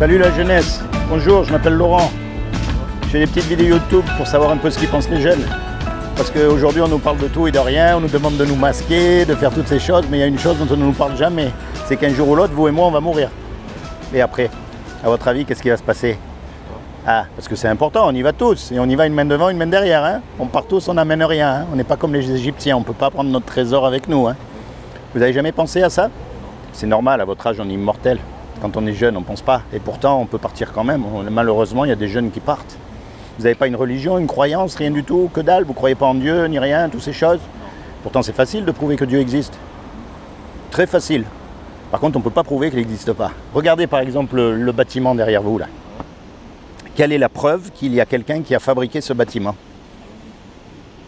Salut la jeunesse, bonjour, je m'appelle Laurent. Je fais des petites vidéos YouTube pour savoir un peu ce qu'ils pensent les jeunes. Parce qu'aujourd'hui on nous parle de tout et de rien, on nous demande de nous masquer, de faire toutes ces choses, mais il y a une chose dont on ne nous parle jamais, c'est qu'un jour ou l'autre, vous et moi, on va mourir. Et après, à votre avis, qu'est-ce qui va se passer? Ah, parce que c'est important, on y va tous, et on y va une main devant, une main derrière. Hein. On part tous, on n'amène rien. Hein. On n'est pas comme les Égyptiens, on ne peut pas prendre notre trésor avec nous. Hein. Vous n'avez jamais pensé à ça? C'est normal, à votre âge, on est immortel. Quand on est jeune, on ne pense pas. Et pourtant, on peut partir quand même. Malheureusement, il y a des jeunes qui partent. Vous n'avez pas une religion, une croyance, rien du tout, que dalle. Vous ne croyez pas en Dieu, ni rien, toutes ces choses. Pourtant, c'est facile de prouver que Dieu existe. Très facile. Par contre, on ne peut pas prouver qu'il n'existe pas. Regardez par exemple le bâtiment derrière vous, là. Quelle est la preuve qu'il y a quelqu'un qui a fabriqué ce bâtiment?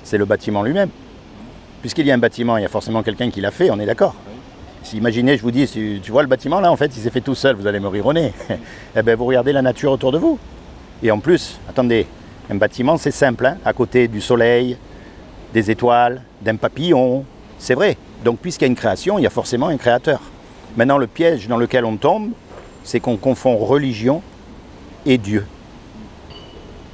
C'est le bâtiment lui-même. Puisqu'il y a un bâtiment, il y a forcément quelqu'un qui l'a fait, on est d'accord? Si imaginez, je vous dis, si tu vois le bâtiment là, en fait, il s'est fait tout seul, vous allez me rire au nez. Eh bien, vous regardez la nature autour de vous. Et en plus, attendez, un bâtiment, c'est simple, hein, à côté du soleil, des étoiles, d'un papillon. C'est vrai. Donc, puisqu'il y a une création, il y a forcément un créateur. Maintenant, le piège dans lequel on tombe, c'est qu'on confond religion et Dieu.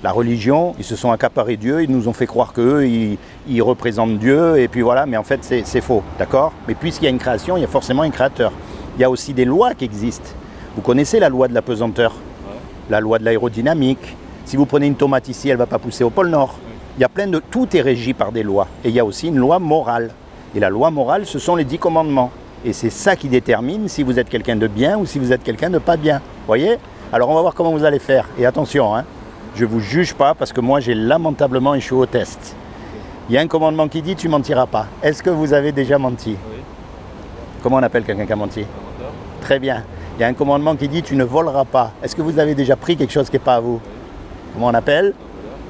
La religion, ils se sont accaparés Dieu, ils nous ont fait croire qu'eux, ils représentent Dieu, et puis voilà, mais en fait c'est faux, d'accord? Mais puisqu'il y a une création, il y a forcément un créateur. Il y a aussi des lois qui existent. Vous connaissez la loi de la pesanteur, la loi de l'aérodynamique. Si vous prenez une tomate ici, elle ne va pas pousser au pôle Nord. Il y a plein de... Tout est régi par des lois. Et il y a aussi une loi morale. Et la loi morale, ce sont les 10 commandements. Et c'est ça qui détermine si vous êtes quelqu'un de bien ou si vous êtes quelqu'un de pas bien. Vous voyez? Alors on va voir comment vous allez faire. Et attention, hein. Je ne vous juge pas parce que moi j'ai lamentablement échoué au test. Il y a un commandement qui dit tu mentiras pas. Est-ce que vous avez déjà menti? Oui. Comment on appelle quelqu'un qui a menti? Très bien. Il y a un commandement qui dit tu ne voleras pas. Est-ce que vous avez déjà pris quelque chose qui n'est pas à vous? Oui. Comment on appelle?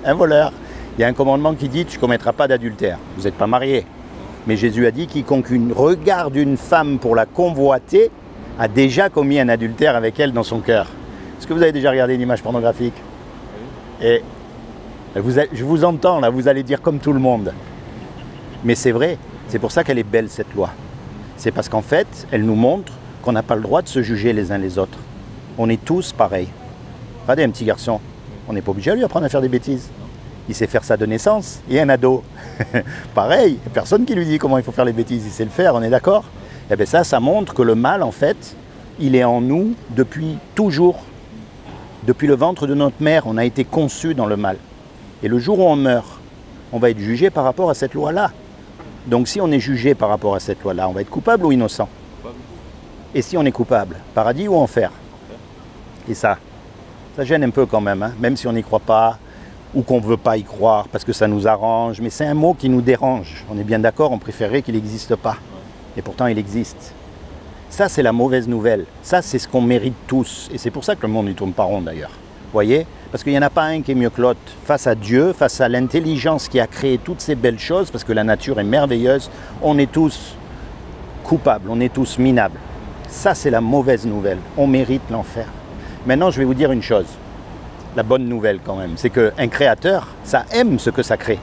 Un voleur. Il y a un commandement qui dit tu ne commettras pas d'adultère. Vous n'êtes pas marié. Mais Jésus a dit quiconque regarde une femme pour la convoiter a déjà commis un adultère avec elle dans son cœur. Est-ce que vous avez déjà regardé une image pornographique? Et je vous entends là, vous allez dire comme tout le monde. Mais c'est vrai, c'est pour ça qu'elle est belle cette loi. C'est parce qu'en fait, elle nous montre qu'on n'a pas le droit de se juger les uns les autres. On est tous pareils. Regardez un petit garçon, on n'est pas obligé à lui apprendre à faire des bêtises. Il sait faire ça de naissance. Et un ado, pareil, il n'y a personne qui lui dit comment il faut faire les bêtises, il sait le faire, on est d'accord? Et bien ça montre que le mal, en fait, il est en nous depuis toujours. Depuis le ventre de notre mère, on a été conçu dans le mal. Et le jour où on meurt, on va être jugé par rapport à cette loi-là. Donc si on est jugé par rapport à cette loi-là, on va être coupable ou innocent? Et si on est coupable, paradis ou enfer? Et ça gêne un peu quand même, hein, même si on n'y croit pas, ou qu'on ne veut pas y croire, parce que ça nous arrange. Mais c'est un mot qui nous dérange. On est bien d'accord, on préférerait qu'il n'existe pas. Et pourtant, il existe. Ça, c'est la mauvaise nouvelle. Ça, c'est ce qu'on mérite tous. Et c'est pour ça que le monde ne tourne pas rond, d'ailleurs. Vous voyez? Parce qu'il n'y en a pas un qui est mieux que l'autre. Face à Dieu, face à l'intelligence qui a créé toutes ces belles choses, parce que la nature est merveilleuse, on est tous coupables, on est tous minables. Ça, c'est la mauvaise nouvelle. On mérite l'enfer. Maintenant, je vais vous dire une chose. La bonne nouvelle, quand même, c'est qu'un créateur, ça aime ce que ça crée.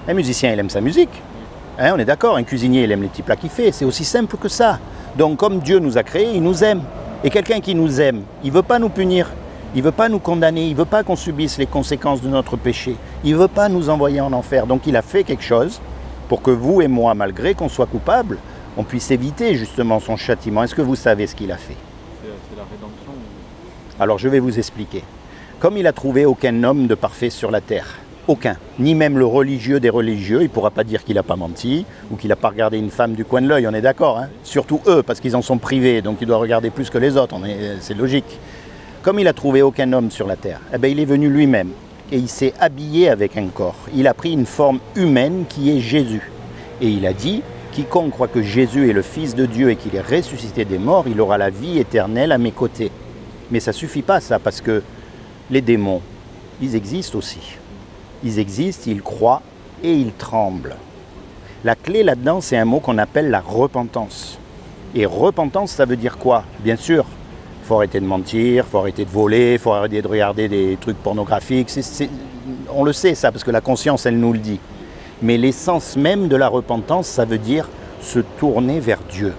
Un musicien, il aime sa musique. Hein, on est d'accord, un cuisinier, il aime les petits plats qu'il fait. C'est aussi simple que ça. Donc, comme Dieu nous a créés, il nous aime. Et quelqu'un qui nous aime, il ne veut pas nous punir, il ne veut pas nous condamner, il ne veut pas qu'on subisse les conséquences de notre péché. Il ne veut pas nous envoyer en enfer. Donc, il a fait quelque chose pour que vous et moi, malgré qu'on soit coupables, on puisse éviter justement son châtiment. Est-ce que vous savez ce qu'il a fait? C'est la rédemption. Alors, je vais vous expliquer. Comme il n'a trouvé aucun homme de parfait sur la terre, aucun, ni même le religieux des religieux, il ne pourra pas dire qu'il n'a pas menti ou qu'il n'a pas regardé une femme du coin de l'œil, on est d'accord, hein? Surtout eux, parce qu'ils en sont privés, donc il doit regarder plus que les autres, c'est logique. Comme il n'a trouvé aucun homme sur la terre, eh bien, il est venu lui-même et il s'est habillé avec un corps. Il a pris une forme humaine qui est Jésus. Et il a dit, quiconque croit que Jésus est le Fils de Dieu et qu'il est ressuscité des morts, il aura la vie éternelle à mes côtés. Mais ça ne suffit pas ça, parce que les démons, ils existent aussi. Ils existent, ils croient et ils tremblent. La clé là-dedans, c'est un mot qu'on appelle la repentance. Et repentance, ça veut dire quoi? Bien sûr, il faut arrêter de mentir, il faut arrêter de voler, il faut arrêter de regarder des trucs pornographiques. On le sait ça, parce que la conscience, elle nous le dit. Mais l'essence même de la repentance, ça veut dire se tourner vers Dieu.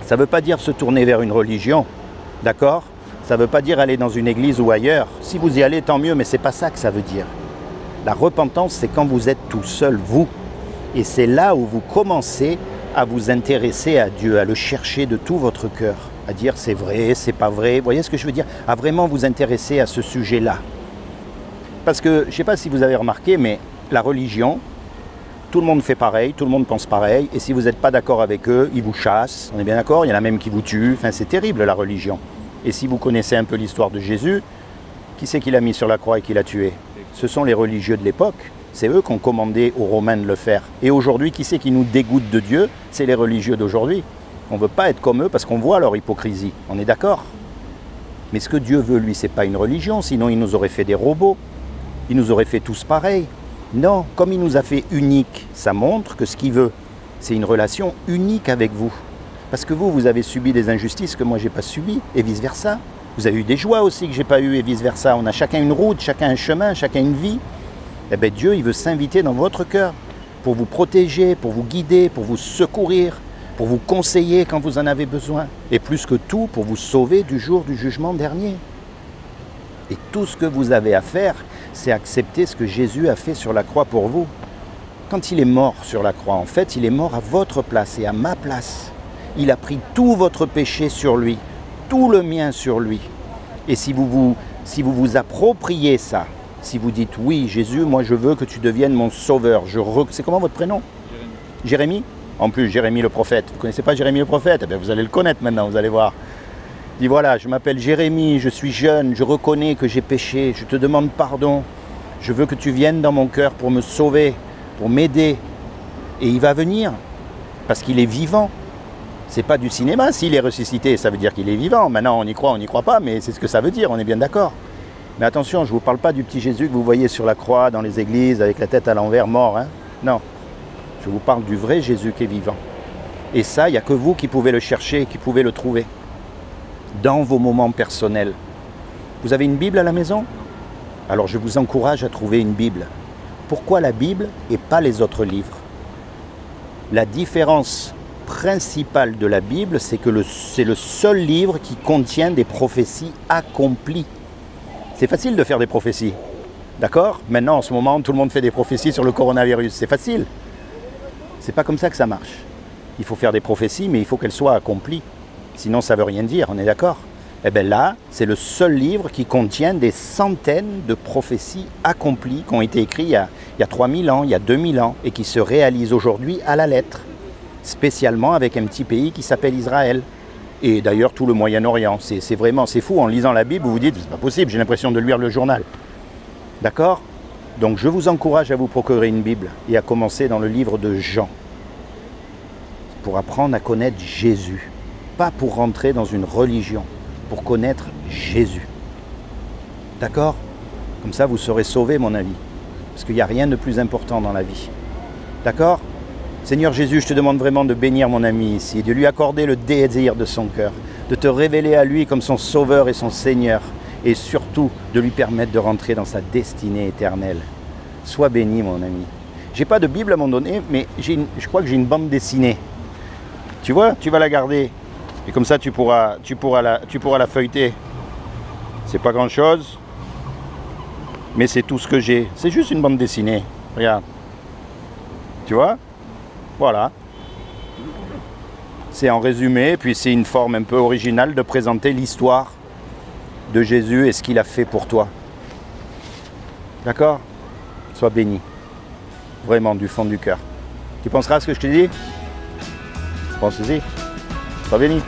Ça ne veut pas dire se tourner vers une religion, d'accord? Ça ne veut pas dire aller dans une église ou ailleurs. Si vous y allez, tant mieux, mais ce n'est pas ça que ça veut dire. La repentance, c'est quand vous êtes tout seul, vous. Et c'est là où vous commencez à vous intéresser à Dieu, à le chercher de tout votre cœur, à dire c'est vrai, c'est pas vrai. Vous voyez ce que je veux dire? À vraiment vous intéresser à ce sujet-là. Parce que, je ne sais pas si vous avez remarqué, mais la religion, tout le monde fait pareil, tout le monde pense pareil, et si vous n'êtes pas d'accord avec eux, ils vous chassent, on est bien d'accord? Il y en a même qui vous tuent, enfin c'est terrible la religion. Et si vous connaissez un peu l'histoire de Jésus, qui c'est qui l'a mis sur la croix et qui l'a tué? Ce sont les religieux de l'époque. C'est eux qui ont commandé aux Romains de le faire. Et aujourd'hui, qui c'est qui nous dégoûte de Dieu? C'est les religieux d'aujourd'hui. On ne veut pas être comme eux parce qu'on voit leur hypocrisie. On est d'accord? Mais ce que Dieu veut, lui, ce n'est pas une religion. Sinon, il nous aurait fait des robots. Il nous aurait fait tous pareils. Non, comme il nous a fait uniques, ça montre que ce qu'il veut, c'est une relation unique avec vous. Parce que vous avez subi des injustices que moi, je n'ai pas subies, et vice-versa. Vous avez eu des joies aussi que je n'ai pas eues, et vice-versa. On a chacun une route, chacun un chemin, chacun une vie. Eh bien, Dieu, il veut s'inviter dans votre cœur pour vous protéger, pour vous guider, pour vous secourir, pour vous conseiller quand vous en avez besoin. Et plus que tout, pour vous sauver du jour du jugement dernier. Et tout ce que vous avez à faire, c'est accepter ce que Jésus a fait sur la croix pour vous. Quand il est mort sur la croix, en fait, il est mort à votre place et à ma place. Il a pris tout votre péché sur lui, tout le mien sur lui. Et si vous vous appropriez ça, si vous dites oui, Jésus, moi je veux que tu deviennes mon sauveur. C'est comment votre prénom? Jérémie. En plus, Jérémie le prophète. Vous ne connaissez pas Jérémie le prophète? Eh bien, vous allez le connaître maintenant, vous allez voir. Il dit voilà, je m'appelle Jérémie, je suis jeune, je reconnais que j'ai péché, je te demande pardon. Je veux que tu viennes dans mon cœur pour me sauver, pour m'aider. Et il va venir, parce qu'il est vivant. C'est pas du cinéma, s'il est ressuscité, ça veut dire qu'il est vivant. Maintenant, on y croit, on n'y croit pas, mais c'est ce que ça veut dire, on est bien d'accord. Mais attention, je ne vous parle pas du petit Jésus que vous voyez sur la croix, dans les églises, avec la tête à l'envers, mort. Hein. Non, je vous parle du vrai Jésus qui est vivant. Et ça, il n'y a que vous qui pouvez le chercher, qui pouvez le trouver. Dans vos moments personnels. Vous avez une Bible à la maison? Alors je vous encourage à trouver une Bible. Pourquoi la Bible et pas les autres livres? La différence principale de la Bible, c'est que c'est le seul livre qui contient des prophéties accomplies. C'est facile de faire des prophéties, d'accord? Maintenant, en ce moment, tout le monde fait des prophéties sur le coronavirus. C'est facile. C'est pas comme ça que ça marche. Il faut faire des prophéties, mais il faut qu'elles soient accomplies. Sinon, ça veut rien dire, on est d'accord? Eh bien là, c'est le seul livre qui contient des centaines de prophéties accomplies qui ont été écrites il y a 3000 ans, il y a 2000 ans, et qui se réalisent aujourd'hui à la lettre, spécialement avec un petit pays qui s'appelle Israël. Et d'ailleurs, tout le Moyen-Orient. C'est fou, en lisant la Bible, vous vous dites, c'est pas possible, j'ai l'impression de lire le journal. D'accord? Donc je vous encourage à vous procurer une Bible et à commencer dans le livre de Jean. Pour apprendre à connaître Jésus. Pas pour rentrer dans une religion, pour connaître Jésus. D'accord? Comme ça, vous serez sauvés, mon ami. Parce qu'il n'y a rien de plus important dans la vie. D'accord? Seigneur Jésus, je te demande vraiment de bénir mon ami ici, de lui accorder le désir de son cœur, de te révéler à lui comme son sauveur et son Seigneur, et surtout de lui permettre de rentrer dans sa destinée éternelle. Sois béni, mon ami. J'ai pas de Bible à m'en donner, mais je crois que j'ai une bande dessinée. Tu vois, tu vas la garder. Et comme ça, tu pourras la feuilleter. C'est pas grand-chose, mais c'est tout ce que j'ai. C'est juste une bande dessinée. Regarde. Tu vois? Voilà. C'est en résumé, puis c'est une forme un peu originale de présenter l'histoire de Jésus et ce qu'il a fait pour toi. D'accord? Sois béni. Vraiment, du fond du cœur. Tu penseras à ce que je te dis? Pense-y. Sois béni.